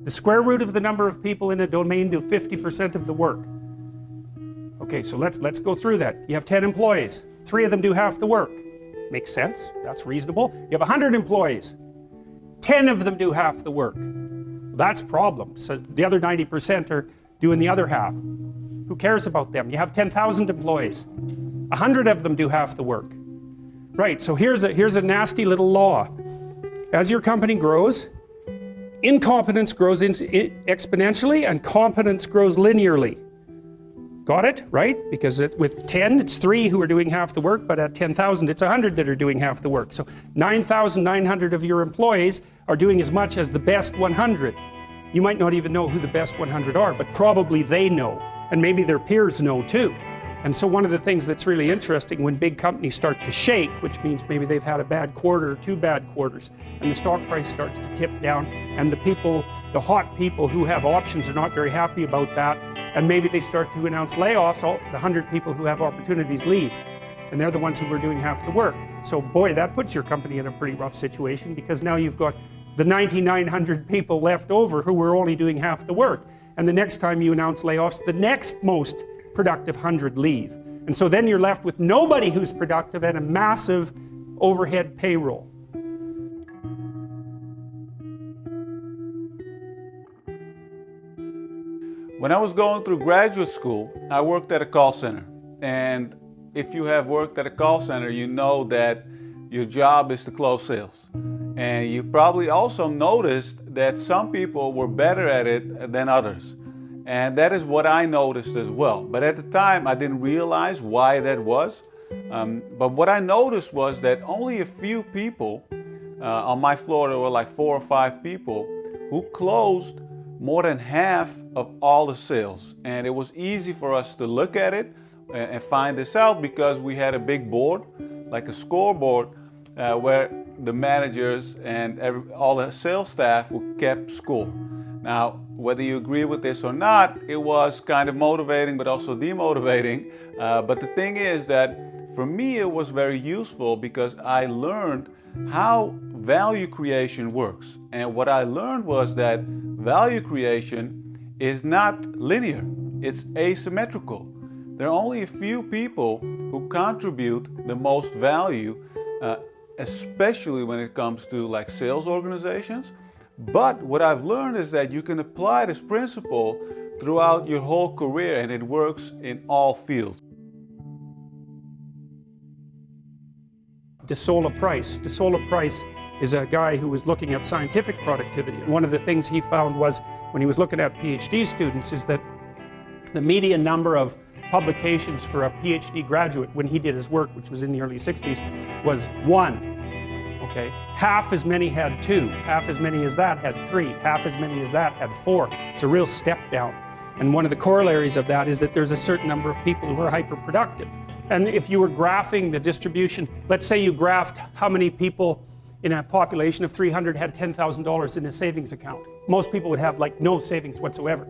The square root of the number of people in a domain do 50% of the work. Okay, so let's go through that. You have 10 employees. 3 of them do half the work. Makes sense. That's reasonable. You have 100 employees. 10 of them do half the work. That's a problem. So the other 90% are doing the other half. Who cares about them? You have 10,000 employees. 100 of them do half the work. Right, so here's a nasty little law. As your company grows, incompetence grows exponentially and competence grows linearly. Got it? Right? Because with 10, it's 3 who are doing half the work, but at 10,000, it's 100 that are doing half the work. So 9,900 of your employees are doing as much as the best 100. You might not even know who the best 100 are, but probably they know. And maybe their peers know too. And so one of the things that's really interesting when big companies start to shake, which means maybe they've had a bad quarter or 2 bad quarters, and the stock price starts to tip down, and the hot people who have options are not very happy about that, and maybe they start to announce layoffs, all the 100 people who have opportunities leave. And they're the ones who are doing half the work. So boy, that puts your company in a pretty rough situation, because now you've got the 9,900 people left over who were only doing half the work. And the next time you announce layoffs, the next most productive 100 leave. And so then you're left with nobody who's productive and a massive overhead payroll. When I was going through graduate school, I worked at a call center. And if you have worked at a call center, you know that your job is to close sales. And you probably also noticed that some people were better at it than others. And that is what I noticed as well. But at the time, I didn't realize why that was. But what I noticed was that only a few people, on my floor there were like 4 or 5 people, who closed more than half of all the sales. And it was easy for us to look at it and find this out, because we had a big board, like a scoreboard, where the managers and all the sales staff who kept score. Now, whether you agree with this or not, it was kind of motivating but also demotivating. But the thing is that for me it was very useful, because I learned how value creation works. And what I learned was that value creation is not linear, it's asymmetrical. There are only a few people who contribute the most value, especially when it comes to like sales organizations. But what I've learned is that you can apply this principle throughout your whole career, and it works in all fields. De Sola Price. De Sola Price is a guy who was looking at scientific productivity. And one of the things he found was, when he was looking at PhD students, is that the median number of publications for a PhD graduate when he did his work, which was in the early 60s, was 1. Okay, half as many had 2, half as many as that had 3, half as many as that had 4. It's a real step down. And one of the corollaries of that is that there's a certain number of people who are hyper-productive. And if you were graphing the distribution, let's say you graphed how many people in a population of 300 had $10,000 in a savings account. Most people would have like no savings whatsoever.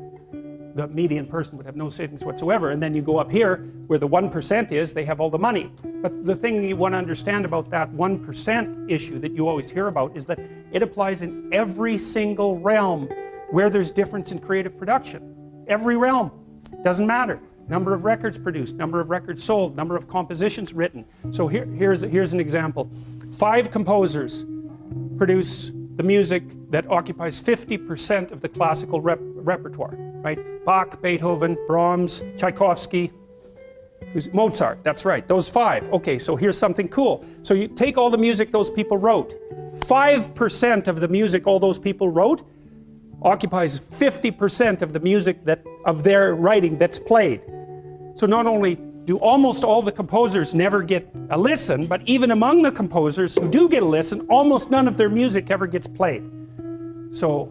The median person would have no savings whatsoever. And then you go up here where the 1% is, they have all the money. But the thing you want to understand about that 1% issue that you always hear about is that it applies in every single realm where there's difference in creative production. Every realm. Doesn't matter. Number of records produced, number of records sold, number of compositions written. So here's an example. 5 composers produce the music that occupies 50% of the classical repertoire, right? Bach, Beethoven, Brahms, Tchaikovsky, Mozart, that's right, those 5. Okay, so here's something cool. So you take all the music those people wrote. 5% of the music all those people wrote occupies 50% of the music of their writing that's played. So not only do almost all the composers never get a listen, but even among the composers who do get a listen, almost none of their music ever gets played. So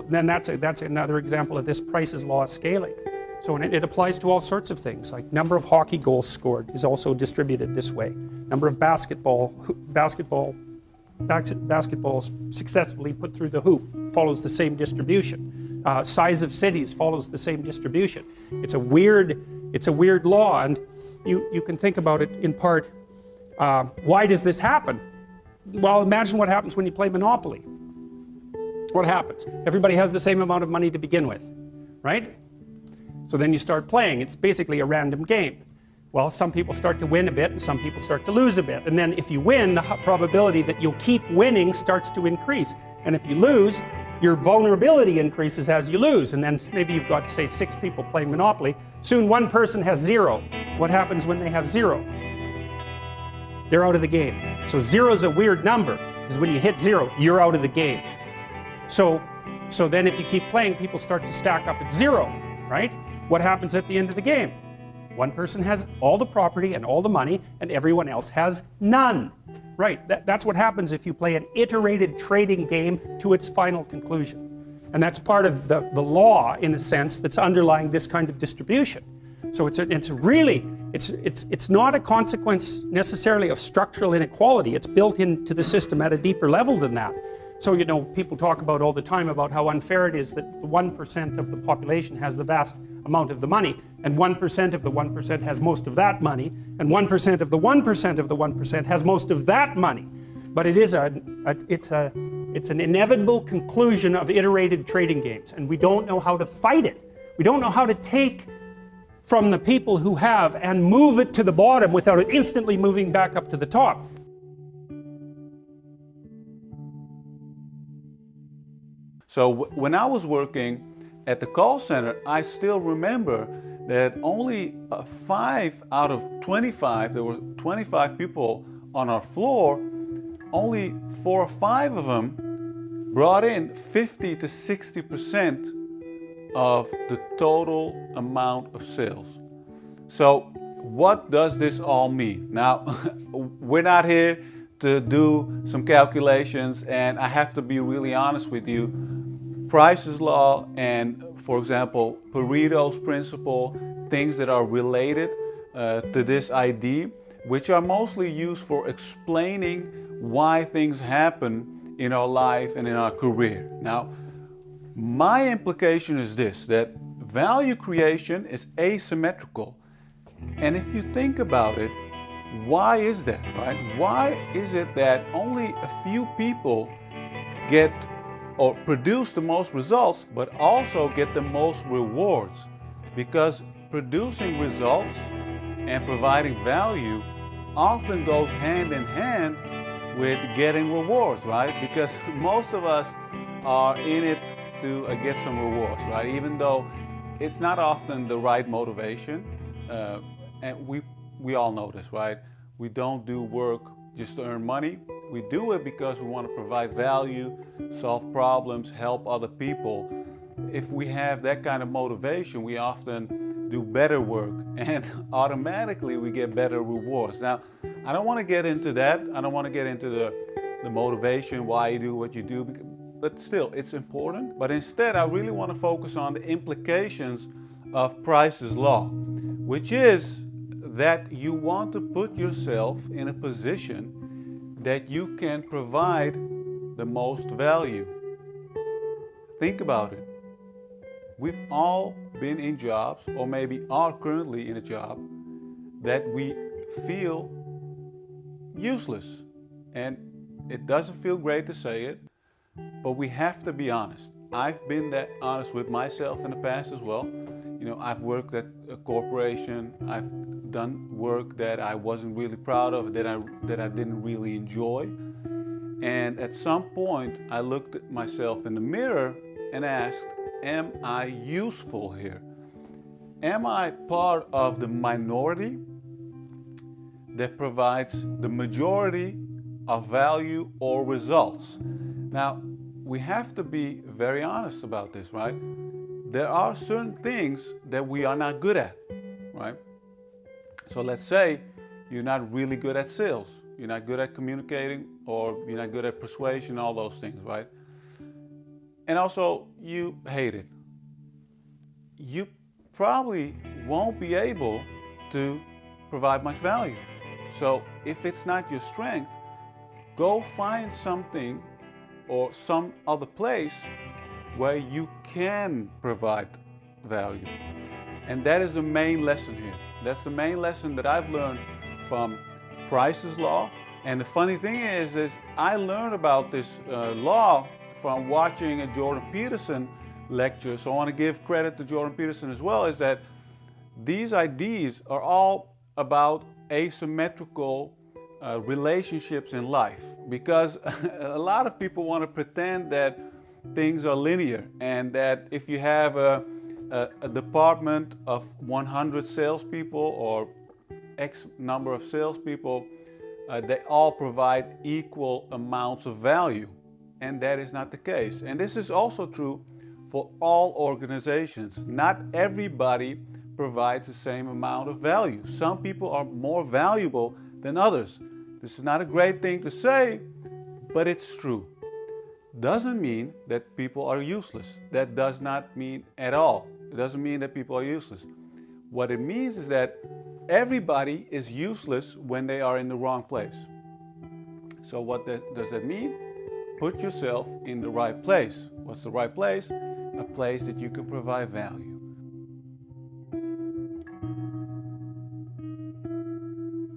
then that's another example of this Price's law of scaling. So it applies to all sorts of things, like number of hockey goals scored is also distributed this way. Number of basketballs successfully put through the hoop follows the same distribution. Size of cities follows the same distribution. It's a weird law, and you can think about it in part. Why does this happen? Well, imagine what happens when you play Monopoly. what happens? Everybody has the same amount of money to begin with, right? So then you start playing. It's basically a random game. Well, some people start to win a bit and some people start to lose a bit. And then if you win, the probability that you'll keep winning starts to increase. And if you lose, your vulnerability increases as you lose. And then maybe you've got, say, 6 people playing Monopoly. Soon one person has 0. What happens when they have 0? They're out of the game. So 0 is a weird number, because when you hit 0, you're out of the game. So then if you keep playing, people start to stack up at 0, right? What happens at the end of the game? One person has all the property and all the money, and everyone else has none. Right, that's what happens if you play an iterated trading game to its final conclusion. And that's part of the law, in a sense, that's underlying this kind of distribution. So it's not a consequence necessarily of structural inequality. It's built into the system at a deeper level than that. So, you know, people talk about all the time about how unfair it is that the 1% of the population has the vast amount of the money, and 1% of the 1% has most of that money, and 1% of the 1% of the 1% has most of that money. But it is it's an inevitable conclusion of iterated trading games, and we don't know how to fight it. We don't know how to take from the people who have and move it to the bottom without it instantly moving back up to the top. So when I was working at the call center, I still remember that only 5 out of 25, there were 25 people on our floor, only 4 or 5 of them brought in 50 to 60% of the total amount of sales. So what does this all mean? Now, we're not here to do some calculations, and I have to be really honest with you. Price's law and, for example, Pareto's principle, things that are related to this idea, which are mostly used for explaining why things happen in our life and in our career. Now, my implication is this, that value creation is asymmetrical. And if you think about it, why is that, right? Why is it that only a few people get or produce the most results, but also get the most rewards? Because producing results and providing value often goes hand in hand with getting rewards, right? Because most of us are in it to get some rewards, right? Even though it's not often the right motivation, and we all know this, right? We don't do work just to earn money. We do it because we want to provide value, solve problems, help other people. If we have that kind of motivation, we often do better work, and automatically we get better rewards. Now, I don't want to get into that. I don't want to get into the motivation, why you do what you do, but still, it's important. But instead, I really want to focus on the implications of Price's law, which is that you want to put yourself in a position that you can provide the most value. Think about it. We've all been in jobs, or maybe are currently in a job, that we feel useless. And it doesn't feel great to say it, but we have to be honest. I've been that honest with myself in the past as well. You know, I've worked at a corporation, I've done work that I wasn't really proud of, that I didn't really enjoy. And at some point, I looked at myself in the mirror and asked, am I useful here? Am I part of the minority that provides the majority of value or results? Now, we have to be very honest about this, right? There are certain things that we are not good at, right? So let's say you're not really good at sales, you're not good at communicating, or you're not good at persuasion, all those things, right? And also you hate it. You probably won't be able to provide much value. So if it's not your strength, go find something or some other place where you can provide value. And that is the main lesson here. That's the main lesson that I've learned from Price's law. And the funny thing is I learned about this law from watching a Jordan Peterson lecture, so I want to give credit to Jordan Peterson as well, is that these ideas are all about asymmetrical relationships in life, because a lot of people want to pretend that things are linear, and that if you have a department of 100 salespeople or X number of salespeople, they all provide equal amounts of value, and that is not the case. And this is also true for all organizations. Not everybody provides the same amount of value. Some people are more valuable than others. This is not a great thing to say, but it's true. Doesn't mean that people are useless. That does not mean at all. It doesn't mean that people are useless. What it means is that everybody is useless when they are in the wrong place. So what does that mean? Put yourself in the right place. What's the right place? A place that you can provide value.